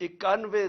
91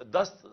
10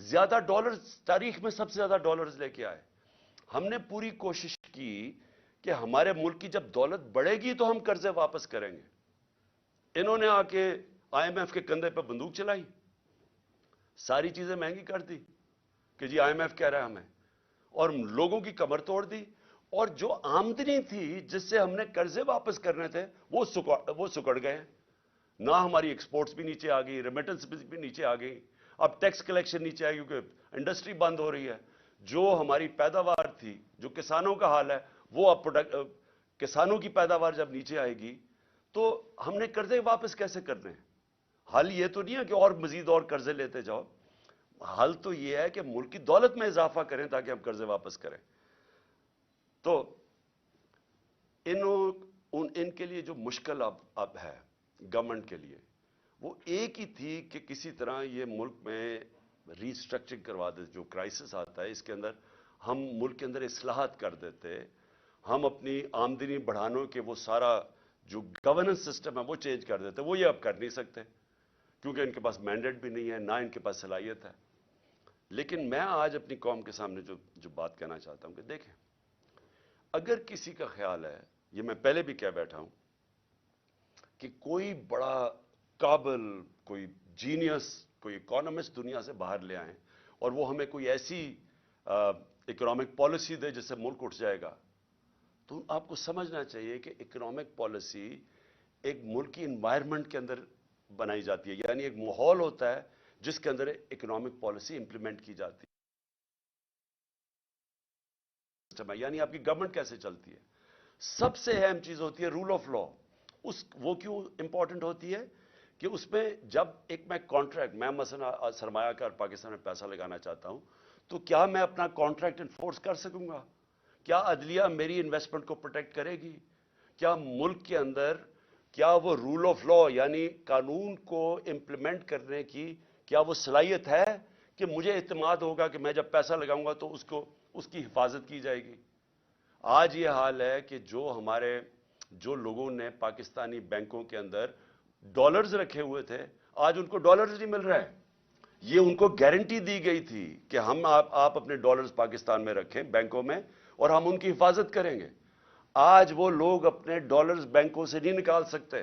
زیادہ ڈالرز، تاریخ میں سب سے زیادہ ڈالرز لے کے آئے. ہم نے پوری کوشش کی کہ ہمارے ملک کی جب دولت بڑھے گی تو ہم قرضے واپس کریں گے. انہوں نے آ کے آئی ایم ایف کے کندھے پہ بندوق چلائی، ساری چیزیں مہنگی کر دی کہ جی آئی ایم ایف کہہ رہا ہے ہمیں، اور لوگوں کی کمر توڑ دی. اور جو آمدنی تھی جس سے ہم نے قرضے واپس کرنے تھے وہ سکڑ گئے. نہ ہماری ایکسپورٹس بھی نیچے آ گئی، ریمیٹنس بھی نیچے آ گئی. اب ٹیکس کلیکشن نیچے آئی کیونکہ انڈسٹری بند ہو رہی ہے. جو ہماری پیداوار تھی، جو کسانوں کا حال ہے، وہ اب کسانوں کی پیداوار جب نیچے آئے گی تو ہم نے قرضے واپس کیسے کرنے ہیں؟ حل یہ تو نہیں ہے کہ اور مزید اور قرضے لیتے جاؤ. حل تو یہ ہے کہ ملک کی دولت میں اضافہ کریں تاکہ ہم قرضے واپس کریں. تو ان کے لیے جو مشکل اب ہے گورنمنٹ کے لیے، وہ ایک ہی تھی کہ کسی طرح یہ ملک میں ری اسٹرکچرنگ کروا دے. جو کرائسس آتا ہے اس کے اندر ہم ملک کے اندر اصلاحات کر دیتے، ہم اپنی آمدنی بڑھانے کے وہ سارا جو گورننس سسٹم ہے وہ چینج کر دیتے. وہ یہ اب کر نہیں سکتے کیونکہ ان کے پاس مینڈیٹ بھی نہیں ہے، نہ ان کے پاس صلاحیت ہے. لیکن میں آج اپنی قوم کے سامنے جو بات کہنا چاہتا ہوں کہ دیکھیں، اگر کسی کا خیال ہے، یہ میں پہلے بھی کہہ بیٹھا ہوں، کہ کوئی بڑا قابل، کوئی جینیس، کوئی اکانومسٹ دنیا سے باہر لے آئیں اور وہ ہمیں کوئی ایسی اکنامک پالیسی دے جس سے ملک اٹھ جائے گا، تو آپ کو سمجھنا چاہیے کہ اکنامک پالیسی ایک ملک کی انوائرمنٹ کے اندر بنائی جاتی ہے. یعنی ایک ماحول ہوتا ہے جس کے اندر اکنامک پالیسی امپلیمنٹ کی جاتی ہے. یعنی آپ کی گورنمنٹ کیسے چلتی ہے. سب سے اہم چیز ہوتی ہے رول آف لا. وہ کیوں امپورٹنٹ ہوتی ہے کہ اس میں جب میں کانٹریکٹ، میں مثلا سرمایہ کار پاکستان میں پیسہ لگانا چاہتا ہوں تو کیا میں اپنا کانٹریکٹ انفورس کر سکوں گا؟ کیا عدلیہ میری انویسٹمنٹ کو پروٹیکٹ کرے گی؟ کیا ملک کے اندر کیا وہ رول آف لا یعنی قانون کو امپلیمنٹ کرنے کی کیا وہ صلاحیت ہے کہ مجھے اعتماد ہوگا کہ میں جب پیسہ لگاؤں گا تو اس کی حفاظت کی جائے گی؟ آج یہ حال ہے کہ جو لوگوں نے پاکستانی بینکوں کے اندر ڈالرز رکھے ہوئے تھے، آج ان کو ڈالرز نہیں مل رہے. یہ ان کو گارنٹی دی گئی تھی کہ آپ اپنے ڈالرز پاکستان میں رکھیں بینکوں میں اور ہم ان کی حفاظت کریں گے. آج وہ لوگ اپنے ڈالرز بینکوں سے نہیں نکال سکتے.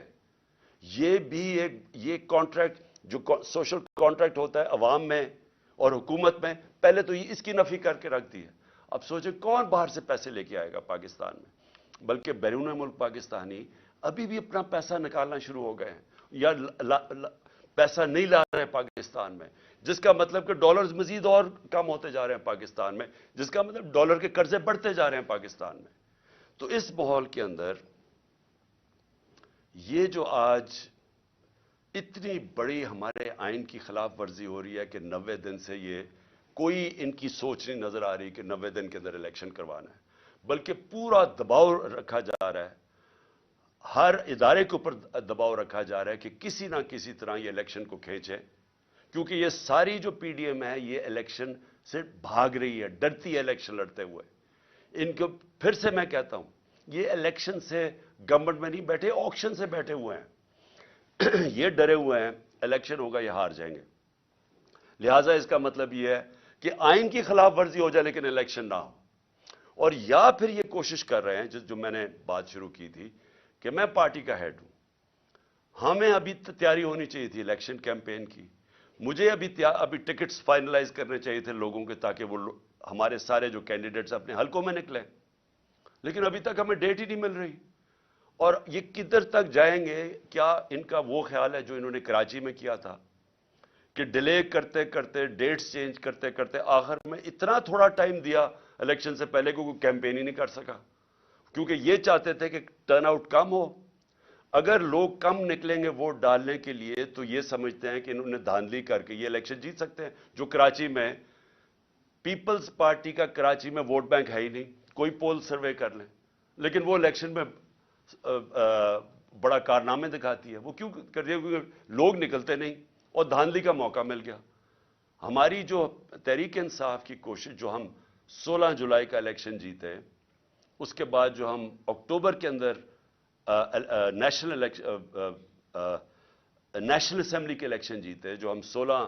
یہ بھی یہ کانٹریکٹ جو سوشل کانٹریکٹ ہوتا ہے عوام میں اور حکومت میں، پہلے تو اس کی نفی کر کے رکھ دی ہے. اب سوچیں کون باہر سے پیسے لے کے آئے گا پاکستان میں؟ بلکہ بیرون ملک پاکستانی ابھی بھی اپنا پیسہ نکالنا شروع ہو گئے ہیں یا پیسہ نہیں لا رہے پاکستان میں، جس کا مطلب کہ ڈالرز مزید اور کم ہوتے جا رہے ہیں پاکستان میں، جس کا مطلب ڈالر کے قرضے بڑھتے جا رہے ہیں پاکستان میں. تو اس ماحول کے اندر یہ جو آج اتنی بڑی ہمارے آئین کی خلاف ورزی ہو رہی ہے کہ 90 دن سے یہ کوئی ان کی سوچ نہیں نظر آ رہی کہ 90 دن کے اندر الیکشن کروانا ہے، بلکہ پورا دباؤ رکھا جا رہا ہے، ہر ادارے کے اوپر دباؤ رکھا جا رہا ہے کہ کسی نہ کسی طرح یہ الیکشن کو کھینچے. کیونکہ یہ ساری جو پی ڈی ایم ہے یہ الیکشن سے بھاگ رہی ہے، ڈرتی ہے الیکشن لڑتے ہوئے. ان کو پھر سے میں کہتا ہوں، یہ الیکشن سے گورنمنٹ میں نہیں بیٹھے، آکشن سے بیٹھے ہوئے ہیں. یہ ڈرے ہوئے ہیں الیکشن ہوگا یہ ہار جائیں گے. لہٰذا اس کا مطلب یہ ہے کہ آئین کی خلاف ورزی ہو جائے لیکن الیکشن نہ ہو. اور یا پھر یہ کوشش کر رہے ہیں جو میں نے بات شروع کی تھی کہ میں پارٹی کا ہیڈ ہوں، ہمیں ابھی تیاری ہونی چاہیے تھی الیکشن کیمپین کی، مجھے ابھی ٹکٹس فائنلائز کرنے چاہیے تھے لوگوں کے تاکہ وہ ہمارے سارے جو کینڈیڈیٹس اپنے حلقوں میں نکلیں، لیکن ابھی تک ہمیں ڈیٹ ہی نہیں مل رہی. اور یہ کدھر تک جائیں گے؟ کیا ان کا وہ خیال ہے جو انہوں نے کراچی میں کیا تھا کہ ڈیلے کرتے کرتے ڈیٹس چینج کرتے کرتے آخر میں اتنا تھوڑا ٹائم دیا الیکشن سے پہلے کو کوئی کیمپین ہی نہیں کر سکا، کیونکہ یہ چاہتے تھے کہ ٹرن آؤٹ کم ہو. اگر لوگ کم نکلیں گے ووٹ ڈالنے کے لیے تو یہ سمجھتے ہیں کہ انہوں نے دھاندلی کر کے یہ الیکشن جیت سکتے ہیں. جو کراچی میں پیپلز پارٹی کا کراچی میں ووٹ بینک ہے ہی نہیں، کوئی پول سروے کر لیں، لیکن وہ الیکشن میں بڑا کارنامے دکھاتی ہے. وہ کیوں کرتی ہے؟ کیونکہ لوگ نکلتے نہیں اور دھاندلی کا موقع مل گیا. ہماری جو تحریک انصاف کی کوشش، جو ہم 16 جولائی کا الیکشن جیتے، اس کے بعد جو ہم اکتوبر کے اندر نیشنل اسمبلی کے الیکشن جیتے، جو ہم 16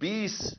20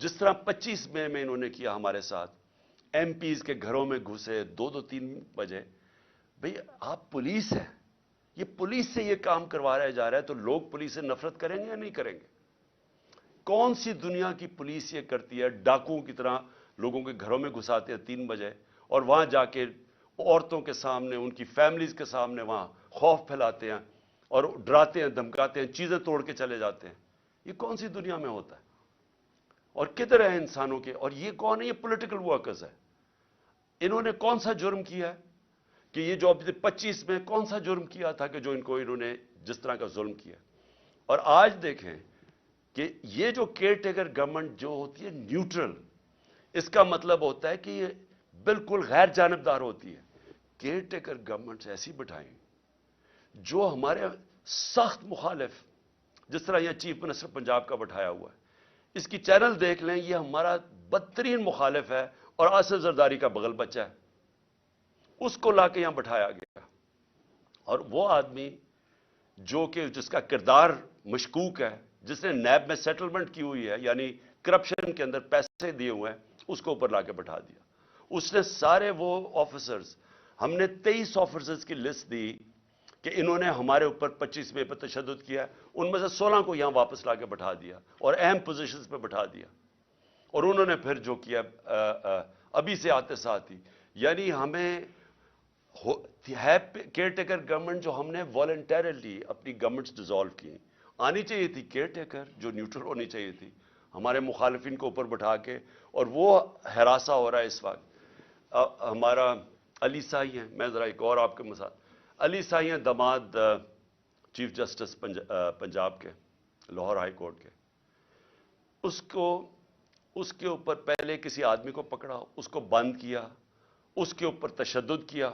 جس طرح 25 مئی میں انہوں نے کیا ہمارے ساتھ، ایم پیز کے گھروں میں گھسے 2-3 بجے. بھئی آپ پولیس ہیں، یہ پولیس سے یہ کام کروایا جا رہا ہے، تو لوگ پولیس سے نفرت کریں گے یا نہیں کریں گے؟ کون سی دنیا کی پولیس یہ کرتی ہے؟ ڈاکوؤں کی طرح لوگوں کے گھروں میں گھساتے ہیں 3 بجے، اور وہاں جا کے عورتوں کے سامنے، ان کی فیملیز کے سامنے وہاں خوف پھیلاتے ہیں اور ڈراتے ہیں، دھمکاتے ہیں، چیزیں توڑ کے چلے جاتے ہیں. یہ کون سی دنیا میں ہوتا ہے؟ اور کدھر ہے انسانوں کے؟ اور یہ کون ہے؟ یہ پولیٹیکل ورکرز ہے. انہوں نے کون سا جرم کیا ہے کہ یہ جو 25 میں کون سا جرم کیا تھا کہ جو انہوں نے جس طرح کا ظلم کیا؟ اور آج دیکھیں کہ یہ جو کیئر ٹیکر گورنمنٹ جو ہوتی ہے نیوٹرل، اس کا مطلب ہوتا ہے کہ یہ بالکل غیر جانبدار ہوتی ہے. کیئر ٹیکر گورنمنٹ ایسی بٹھائیں جو ہمارے سخت مخالف، جس طرح یہ چیف منسٹر پنجاب کا بٹھایا ہوا ہے، اس کی چینل دیکھ لیں، یہ ہمارا بدترین مخالف ہے اور آصف زرداری کا بغل بچہ ہے. اس کو لا کے یہاں بٹھایا گیا، اور وہ آدمی جو کہ جس کا کردار مشکوک ہے، جس نے نیب میں سیٹلمنٹ کی ہوئی ہے، یعنی کرپشن کے اندر پیسے دیے ہوئے ہیں، اس کو اوپر لا کے بٹھا دیا. اس نے سارے وہ آفیسرز، ہم نے 23 آفیسرز کی لسٹ دی کہ انہوں نے ہمارے اوپر 25 مئی پر تشدد کیا، ان میں سے 16 کو یہاں واپس لا کے بٹھا دیا اور اہم پوزیشنز پہ بٹھا دیا. اور انہوں نے پھر جو کیا ابھی سے آتے ساتھ ہی، یعنی ہمیں ہے کیئر ٹیکر گورنمنٹ جو ہم نے والنٹیرلی اپنی گورنمنٹس ڈیزالو کی. آنی چاہیے تھی کیئر ٹیکر جو نیوٹرل ہونی چاہیے تھی، ہمارے مخالفین کو اوپر بٹھا کے. اور وہ ہراساں ہو رہا ہے اس وقت. ہمارا علی سائی ہیں، میں ذرا ایک اور آپ کے مثال، علی سائی ہیں داماد چیف جسٹس پنجاب کے، لاہور ہائی کورٹ کے. اس کے اوپر پہلے کسی آدمی کو پکڑا، اس کو بند کیا، اس کے اوپر تشدد کیا،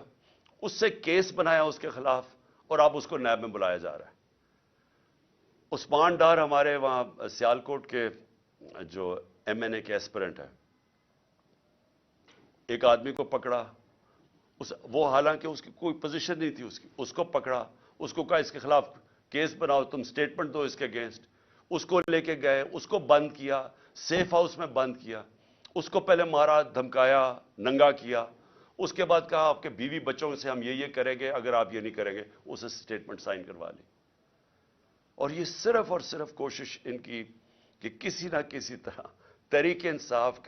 اس سے کیس بنایا اس کے خلاف، اور اب اس کو نیب میں بلایا جا رہا ہے. عثمان ڈار ہمارے وہاں سیالکوٹ کے جو ایم این اے کے ایسپرنٹ ہے، ایک آدمی کو پکڑا، وہ حالانکہ اس کی کوئی پوزیشن نہیں تھی، اس کو پکڑا، اس کو کہا اس کے خلاف کیس بناؤ، تم سٹیٹمنٹ دو اس کے اگینسٹ. اس کو لے کے گئے، اس کو بند کیا، سیف ہاؤس میں بند کیا، اس کو پہلے مارا، دھمکایا، ننگا کیا. اس کے بعد کہا آپ کے بیوی بچوں سے ہم یہ کریں گے اگر آپ یہ نہیں کریں گے. اسے سٹیٹمنٹ سائن کروا لی. اور یہ صرف اور صرف کوشش ان کی کہ کسی نہ کسی طرح تحریک انصاف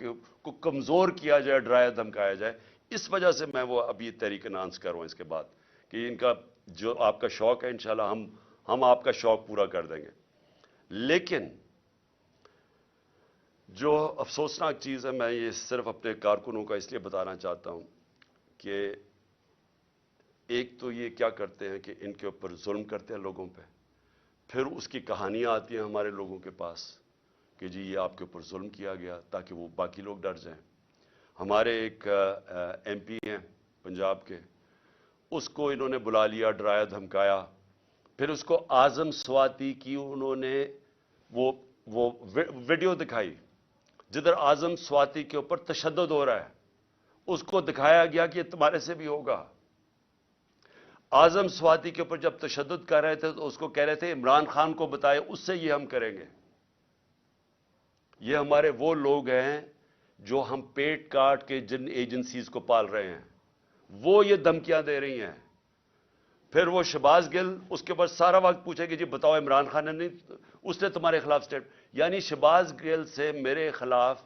کو کمزور کیا جائے، ڈرایا دھمکایا جائے. اس وجہ سے میں وہ اب یہ تحریک انانس کر رہا ہوں اس کے بعد کہ ان کا جو آپ کا شوق ہے انشاءاللہ ہم آپ کا شوق پورا کر دیں گے. لیکن جو افسوسناک چیز ہے، میں یہ صرف اپنے کارکنوں کا اس لیے بتانا چاہتا ہوں کہ ایک تو یہ کیا کرتے ہیں کہ ان کے اوپر ظلم کرتے ہیں لوگوں پہ، پھر اس کی کہانیاں آتی ہیں ہمارے لوگوں کے پاس کہ جی یہ آپ کے اوپر ظلم کیا گیا تاکہ وہ باقی لوگ ڈر جائیں. ہمارے ایک ایم پی ہیں پنجاب کے، اس کو انہوں نے بلا لیا، ڈرایا دھمکایا، پھر اس کو اعظم سواتی کی انہوں نے وہ ویڈیو دکھائی جدھر اعظم سواتی کے اوپر تشدد ہو رہا ہے. اس کو دکھایا گیا کہ یہ تمہارے سے بھی ہوگا. اعظم سواتی کے اوپر جب تشدد کر رہے تھے تو اس کو کہہ رہے تھے عمران خان کو بتائے، اس سے یہ ہم کریں گے. یہ ہمارے وہ لوگ ہیں جو ہم پیٹ کاٹ کے جن ایجنسیز کو پال رہے ہیں، وہ یہ دھمکیاں دے رہی ہیں. پھر وہ شہباز گل اس کے بعد سارا وقت پوچھے کہ جی بتاؤ عمران خان نے نہیں، اس نے تمہارے خلاف یعنی شہباز گل سے میرے خلاف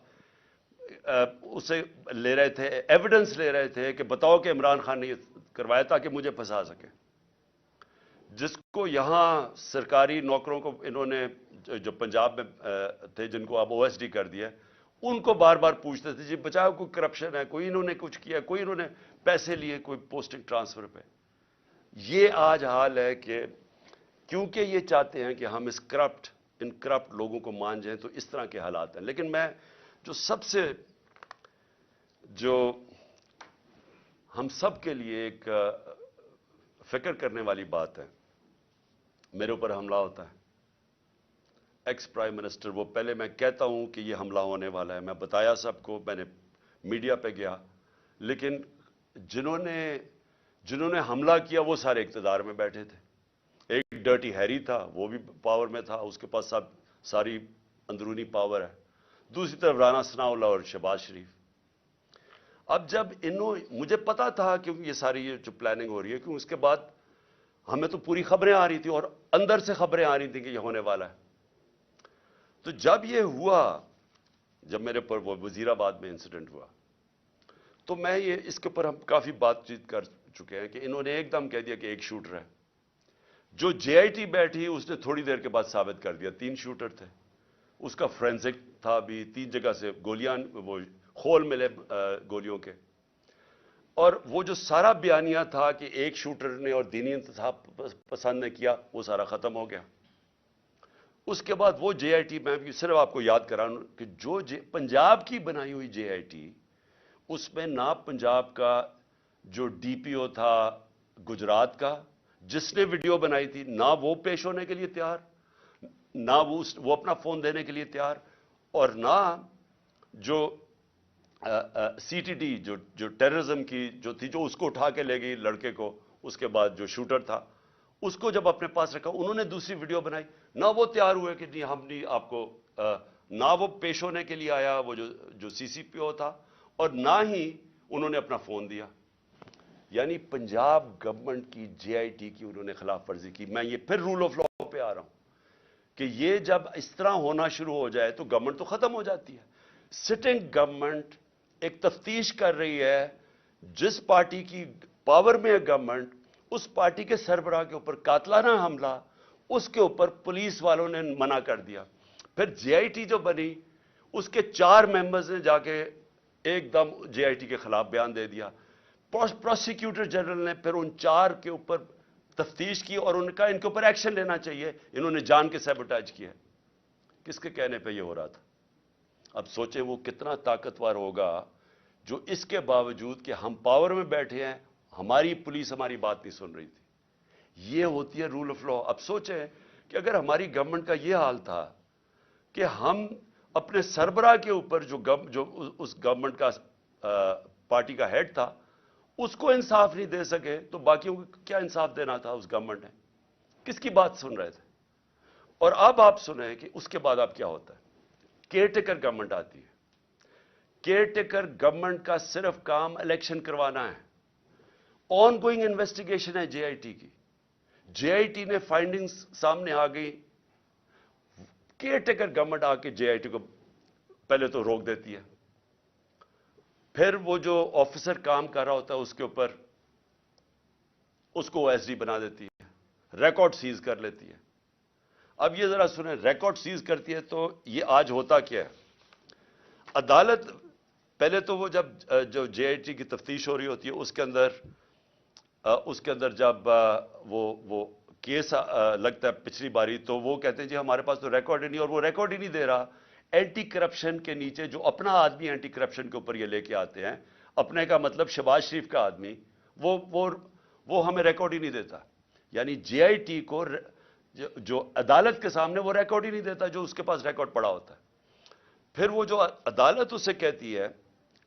اسے لے رہے تھے، ایویڈنس لے رہے تھے کہ بتاؤ کہ عمران خان نے یہ کروایا تاکہ مجھے پھنسا سکے. جس کو یہاں سرکاری نوکروں کو انہوں نے جو پنجاب میں تھے جن کو اب او ایس ڈی کر دیا، ان کو بار بار پوچھتے تھے جی بچاؤ کوئی کرپشن ہے، کوئی انہوں نے کچھ کیا، کوئی انہوں نے پیسے لیے کوئی پوسٹنگ ٹرانسفر پہ. یہ آج حال ہے کہ کیونکہ یہ چاہتے ہیں کہ ہم ان کرپٹ لوگوں کو مان جائیں، تو اس طرح کے حالات ہیں. لیکن میں جو سب سے جو ہم سب کے لیے ایک فکر کرنے والی بات ہے، میرے اوپر حملہ ہوتا ہے، ایکس پرائم منسٹر، وہ پہلے میں کہتا ہوں کہ یہ حملہ ہونے والا ہے، میں بتایا سب کو، میں نے میڈیا پہ گیا، لیکن جنہوں نے حملہ کیا وہ سارے اقتدار میں بیٹھے تھے. ایک ڈرٹی ہیری تھا، وہ بھی پاور میں تھا، اس کے پاس ساری اندرونی پاور ہے. دوسری طرف رانا ثناءاللہ اور شہباز شریف. اب جب مجھے پتا تھا کہ یہ ساری جو پلاننگ ہو رہی ہے، کیوں اس کے بعد ہمیں تو پوری خبریں آ رہی تھی اور اندر سے خبریں آ رہی تھیں کہ یہ ہونے والا ہے. تو جب یہ ہوا، جب میرے پر وہ وزیر آباد میں انسیڈنٹ ہوا، تو میں اس کے اوپر ہم کافی بات چیت کر چکے ہیں کہ انہوں نے ایک دم کہہ دیا کہ ایک شوٹر ہے. جو جے آئی ٹی بیٹھی اس نے تھوڑی دیر کے بعد ثابت کر دیا 3 شوٹر تھے. اس کا فرینزک تھا بھی، 3 جگہ سے گولیاں، وہ خول ملے گولیوں کے. اور وہ جو سارا بیانیہ تھا کہ ایک شوٹر نے اور دینی انتصاب پسند نے کیا، وہ سارا ختم ہو گیا. اس کے بعد وہ جے آئی ٹی، میں بھی صرف آپ کو یاد کراؤں کہ جو پنجاب کی بنائی ہوئی جے آئی ٹی، اس میں نہ پنجاب کا جو ڈی پی او تھا گجرات کا، جس نے ویڈیو بنائی تھی، نہ وہ پیش ہونے کے لیے تیار، نہ وہ اپنا فون دینے کے لیے تیار، اور نہ جو سی ٹی ڈی جو ٹیررزم کی جو تھی، جو اس کو اٹھا کے لے گئی لڑکے کو، اس کے بعد جو شوٹر تھا اس کو جب اپنے پاس رکھا، انہوں نے دوسری ویڈیو بنائی، نہ وہ تیار ہوئے کہ نہیں ہم نہیں آپ کو، نہ وہ پیش ہونے کے لیے آیا وہ جو سی سی پی او تھا، اور نہ ہی انہوں نے اپنا فون دیا. یعنی پنجاب گورنمنٹ کی جے آئی ٹی کی انہوں نے خلاف ورزی کی. میں یہ پھر رول آف لا پہ آ رہا ہوں کہ یہ جب اس طرح ہونا شروع ہو جائے تو گورنمنٹ تو ختم ہو جاتی ہے. سٹنگ گورنمنٹ ایک تفتیش کر رہی ہے، جس پارٹی کی پاور میں ہے گورنمنٹ، اس پارٹی کے سربراہ کے اوپر قاتلانہ حملہ، اس کے اوپر پولیس والوں نے منع کر دیا. پھر جے آئی ٹی جو بنی، اس کے 4 ممبرز نے جا کے ایک دم جے آئی ٹی کے خلاف بیان دے دیا. پروسیکیوٹر جنرل نے پھر ان 4 کے اوپر تفتیش کی اور ان کا ان کے اوپر ایکشن لینا چاہیے، انہوں نے جان کے سیبوٹاج کیا. کس کے کہنے پہ یہ ہو رہا تھا؟ اب سوچیں وہ کتنا طاقتور ہوگا جو اس کے باوجود کہ ہم پاور میں بیٹھے ہیں، ہماری پولیس ہماری بات نہیں سن رہی تھی. یہ ہوتی ہے رول آف لا. اب سوچیں کہ اگر ہماری گورنمنٹ کا یہ حال تھا کہ ہم اپنے سربراہ کے اوپر جو اس گورنمنٹ کا پارٹی کا ہیڈ تھا اس کو انصاف نہیں دے سکے، تو باقیوں کو کیا انصاف دینا تھا اس گورنمنٹ نے؟ کس کی بات سن رہے تھے؟ اور اب آپ سنیں کہ اس کے بعد اب کیا ہوتا ہے. کیئر ٹیکر گورنمنٹ آتی ہے. کیئر ٹیکر گورنمنٹ کا صرف کام الیکشن کروانا ہے. آن گوئنگ انویسٹیگیشن ہے جے آئی ٹی کی. جے آئی ٹی نے فائنڈنگز سامنے آ گئی، کیئر ٹیکر گورنمنٹ آ کے جے آئی ٹی کو پہلے تو روک دیتی ہے، پھر وہ جو آفیسر کام کر رہا ہوتا ہے اس کے اوپر اس کو ایس ڈی بنا دیتی ہے، ریکارڈ سیز کر لیتی ہے. اب یہ ذرا سنیں، ریکارڈ سیز کرتی ہے تو یہ آج ہوتا کیا ہے؟ عدالت پہلے تو وہ جو جے آئی ٹی کی تفتیش ہو رہی ہوتی ہے اس کے اندر جب وہ کیس لگتا ہے پچھلی باری، تو وہ کہتے ہیں جی ہمارے پاس تو ریکارڈ ہی نہیں، اور وہ ریکارڈ ہی نہیں دے رہا. اینٹی کرپشن کے نیچے جو اپنا آدمی اینٹی کرپشن کے اوپر یہ لے کے آتے ہیں، اپنے کا مطلب شہباز شریف کا آدمی، وہ ہمیں ریکارڈ ہی نہیں دیتا. یعنی جے آئی ٹی کو جو عدالت کے سامنے وہ ریکارڈ ہی نہیں دیتا جو اس کے پاس ریکارڈ پڑا ہوتا ہے. پھر وہ جو عدالت اسے کہتی ہے،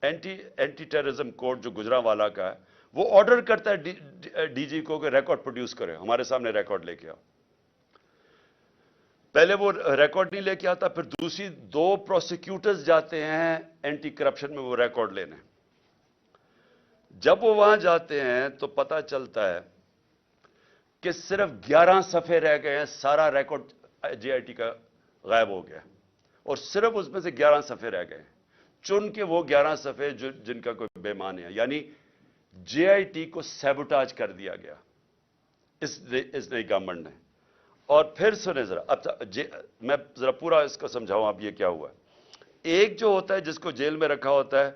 اینٹی ٹیررزم کورٹ جو گجرانوالہ کا ہے، وہ آرڈر کرتا ہے ڈی جی کو کہ ریکارڈ پروڈیوس کرے، ہمارے سامنے ریکارڈ لے کے آؤ. پہلے وہ ریکارڈ نہیں لے کے آتا، پھر دوسری 2 پروسیکیوٹرز جاتے ہیں اینٹی کرپشن میں وہ ریکارڈ لینے. جب وہ وہاں جاتے ہیں تو پتہ چلتا ہے کہ صرف 11 صفحے رہ گئے ہیں، سارا ریکارڈ جے آئی ٹی کا غائب ہو گیا، اور صرف اس میں سے 11 صفحے رہ گئے ہیں. چن کے وہ 11 صفحے جن کا کوئی بے معنی ہے. یعنی جے آئی ٹی کو سیبوٹاج کر دیا گیا اس نئی گورنمنٹ نے. اور پھر سنیں ذرا، اب میں ذرا پورا اس کو سمجھاؤں اب یہ کیا ہوا ہے. ایک جو ہوتا ہے جس کو جیل میں رکھا ہوتا ہے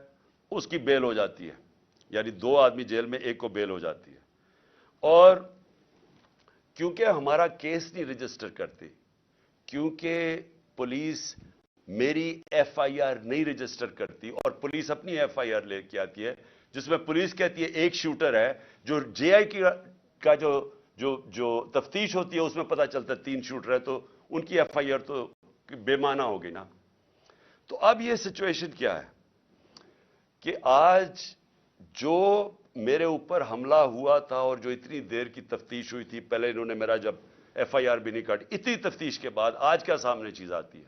اس کی بیل ہو جاتی ہے، یعنی 2 آدمی جیل میں، ایک کو بیل ہو جاتی ہے. اور کیونکہ ہمارا کیس نہیں رجسٹر کرتی، کیونکہ پولیس میری ایف آئی آر نہیں رجسٹر کرتی، اور پولیس اپنی ایف آئی آر لے کے آتی ہے جس میں پولیس کہتی ہے ایک شوٹر ہے، جو جے آئی کا جو تفتیش ہوتی ہے اس میں پتہ چلتا ہے 3 شوٹر ہے، تو ان کی ایف آئی آر تو بے معنی ہوگی نا. تو اب یہ سچویشن کیا ہے کہ آج جو میرے اوپر حملہ ہوا تھا اور جو اتنی دیر کی تفتیش ہوئی تھی، پہلے انہوں نے میرا جب ایف آئی آر بھی نہیں کاٹی، اتنی تفتیش کے بعد آج کیا سامنے چیز آتی ہے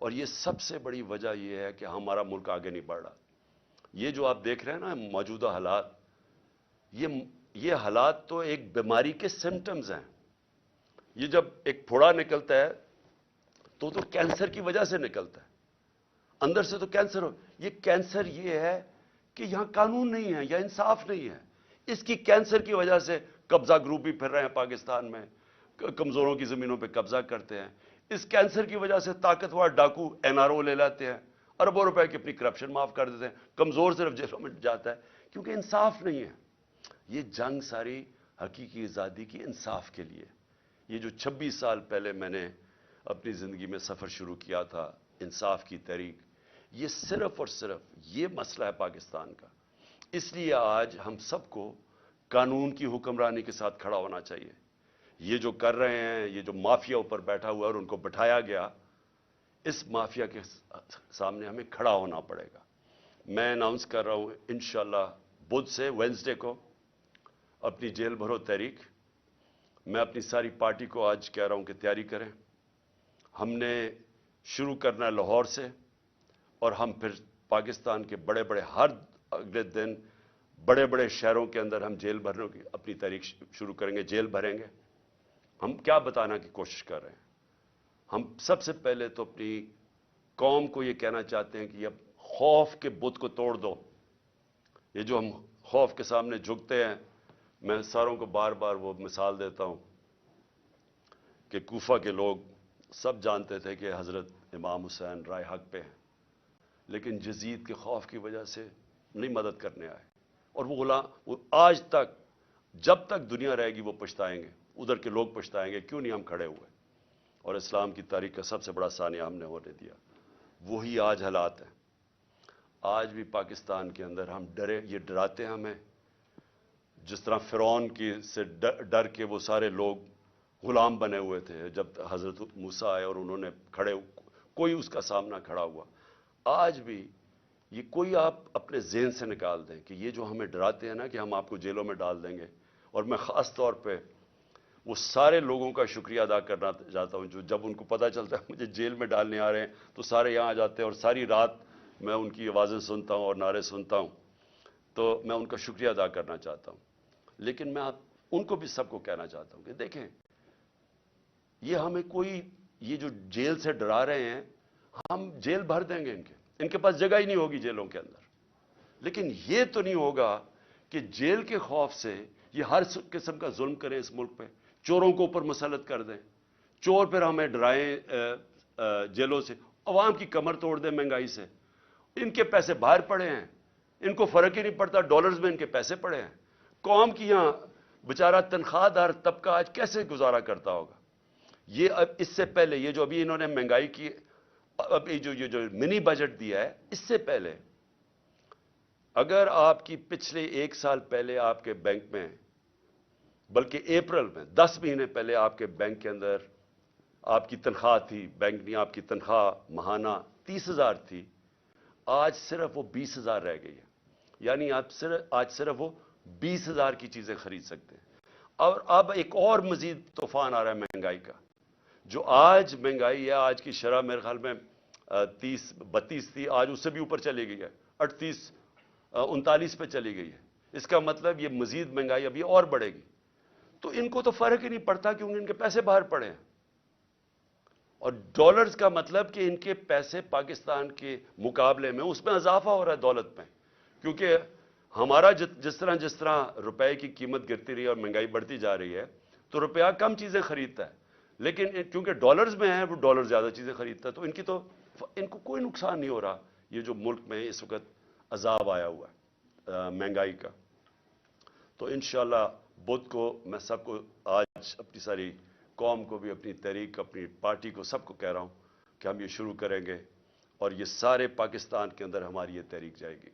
اور یہ سب سے بڑی وجہ یہ ہے کہ ہمارا ملک آگے نہیں بڑھ رہا. یہ جو آپ دیکھ رہے ہیں نا موجودہ حالات، یہ حالات تو ایک بیماری کے سمٹمز ہیں. یہ جب ایک پھوڑا نکلتا ہے تو کینسر کی وجہ سے نکلتا ہے، اندر سے تو کینسر ہو. یہ کینسر یہ ہے کہ یہاں قانون نہیں ہے یا انصاف نہیں ہے. اس کی کینسر کی وجہ سے قبضہ گروپ بھی پھر رہے ہیں پاکستان میں، کمزوروں کی زمینوں پہ قبضہ کرتے ہیں. اس کینسر کی وجہ سے طاقتور ڈاکو NRO لے لاتے ہیں، اربوں روپے کی اپنی کرپشن معاف کر دیتے ہیں. کمزور صرف جیلوں میں جاتا ہے کیونکہ انصاف نہیں ہے. یہ جنگ ساری حقیقی آزادی کی انصاف کے لیے. یہ جو 26 سال پہلے میں نے اپنی زندگی میں سفر شروع کیا تھا، انصاف کی تحریک، یہ صرف اور صرف یہ مسئلہ ہے پاکستان کا. اس لیے آج ہم سب کو قانون کی حکمرانی کے ساتھ کھڑا ہونا چاہیے. یہ جو کر رہے ہیں، یہ جو مافیا اوپر بیٹھا ہوا ہے اور ان کو بٹھایا گیا، اس مافیا کے سامنے ہمیں کھڑا ہونا پڑے گا. میں اناؤنس کر رہا ہوں انشاءاللہ بدھ سے وینسڈے کو اپنی جیل بھرو تحریک. میں اپنی ساری پارٹی کو آج کہہ رہا ہوں کہ تیاری کریں. ہم نے شروع کرنا ہے لاہور سے، اور ہم پھر پاکستان کے بڑے بڑے ہر اگلے دن بڑے بڑے شہروں کے اندر ہم جیل بھرنے کی اپنی تحریک شروع کریں گے، جیل بھریں گے. ہم کیا بتانا کی کوشش کر رہے ہیں؟ ہم سب سے پہلے تو اپنی قوم کو یہ کہنا چاہتے ہیں کہ اب خوف کے بت کو توڑ دو. یہ جو ہم خوف کے سامنے جھکتے ہیں، میں ساروں کو بار بار وہ مثال دیتا ہوں کہ کوفہ کے لوگ سب جانتے تھے کہ حضرت امام حسین رائے حق پہ ہیں، لیکن یزید کے خوف کی وجہ سے نہیں مدد کرنے آئے. اور وہ غلام وہ آج تک جب تک دنیا رہے گی وہ پچھتائیں گے، ادھر کے لوگ پچھتائیں گے کیوں نہیں ہم کھڑے ہوئے. اور اسلام کی تاریخ کا سب سے بڑا سانیہ ہم نے ہونے دیا. وہی آج حالات ہیں. آج بھی پاکستان کے اندر ہم ڈرے، یہ ڈراتے ہیں ہمیں. جس طرح فرعون کی سے ڈر کے وہ سارے لوگ غلام بنے ہوئے تھے جب حضرت موسیٰ آئے اور انہوں نے کوئی اس کا سامنا کھڑا ہوا. آج بھی یہ کوئی آپ اپنے ذہن سے نکال دیں کہ یہ جو ہمیں ڈراتے ہیں نا کہ ہم آپ کو جیلوں میں ڈال دیں گے. اور میں خاص طور پہ وہ سارے لوگوں کا شکریہ ادا کرنا چاہتا ہوں جو جب ان کو پتہ چلتا ہے مجھے جیل میں ڈالنے آ رہے ہیں تو سارے یہاں آ جاتے ہیں اور ساری رات میں ان کی آوازیں سنتا ہوں اور نعرے سنتا ہوں. تو میں ان کا شکریہ ادا کرنا چاہتا ہوں. لیکن میں ان کو بھی سب کو کہنا چاہتا ہوں کہ دیکھیں، یہ ہمیں کوئی یہ جو جیل سے ڈرا رہے ہیں، ہم جیل بھر دیں گے. ان کے پاس جگہ ہی نہیں ہوگی جیلوں کے اندر. لیکن یہ تو نہیں ہوگا کہ جیل کے خوف سے یہ ہر قسم کا ظلم کریں اس ملک پہ، چوروں کو اوپر مسلط کر دیں، چور پھر ہمیں ڈرائیں جیلوں سے، عوام کی کمر توڑ دیں مہنگائی سے. ان کے پیسے باہر پڑے ہیں، ان کو فرق ہی نہیں پڑتا، ڈالرز میں ان کے پیسے پڑے ہیں. قوم کی یہاں بیچارہ تنخواہ دار طبقہ آج کیسے گزارا کرتا ہوگا؟ یہ اب اس سے پہلے یہ جو ابھی انہوں نے مہنگائی کی، اب یہ جو منی بجٹ دیا ہے، اس سے پہلے اگر آپ کی پچھلے 1 سال پہلے آپ کے بینک میں، بلکہ اپریل میں 10 مہینے پہلے آپ کے بینک کے اندر آپ کی تنخواہ تھی، بینک نے آپ کی تنخواہ ماہانہ 30,000 تھی، آج صرف وہ 20,000 رہ گئی ہے. یعنی آج صرف وہ 20,000 کی چیزیں خرید سکتے ہیں. اور اب ایک اور مزید طوفان آ رہا ہے مہنگائی کا. جو آج مہنگائی ہے، آج کی شرح میرے خیال میں 30-32 تھی، آج اس سے بھی اوپر چلی گئی ہے، 38-39 پہ چلی گئی ہے. اس کا مطلب یہ مزید مہنگائی ابھی اور بڑھے گی. تو ان کو تو فرق ہی نہیں پڑتا کیونکہ ان کے پیسے باہر پڑے ہیں. اور ڈالرز کا مطلب کہ ان کے پیسے پاکستان کے مقابلے میں اس میں اضافہ ہو رہا ہے دولت میں. کیونکہ ہمارا جس طرح روپے کی قیمت گرتی رہی اور مہنگائی بڑھتی جا رہی ہے تو روپیہ کم چیزیں خریدتا ہے، لیکن کیونکہ ڈالرز میں ہے وہ ڈالر زیادہ چیزیں خریدتا ہے. تو ان کو کوئی نقصان نہیں ہو رہا. یہ جو ملک میں اس وقت عذاب آیا ہوا ہے مہنگائی کا. تو انشاءاللہ بدھ کو میں سب کو آج اپنی ساری قوم کو بھی، اپنی تحریک، اپنی پارٹی کو، سب کو کہہ رہا ہوں کہ ہم یہ شروع کریں گے اور یہ سارے پاکستان کے اندر ہماری یہ تحریک جائے گی.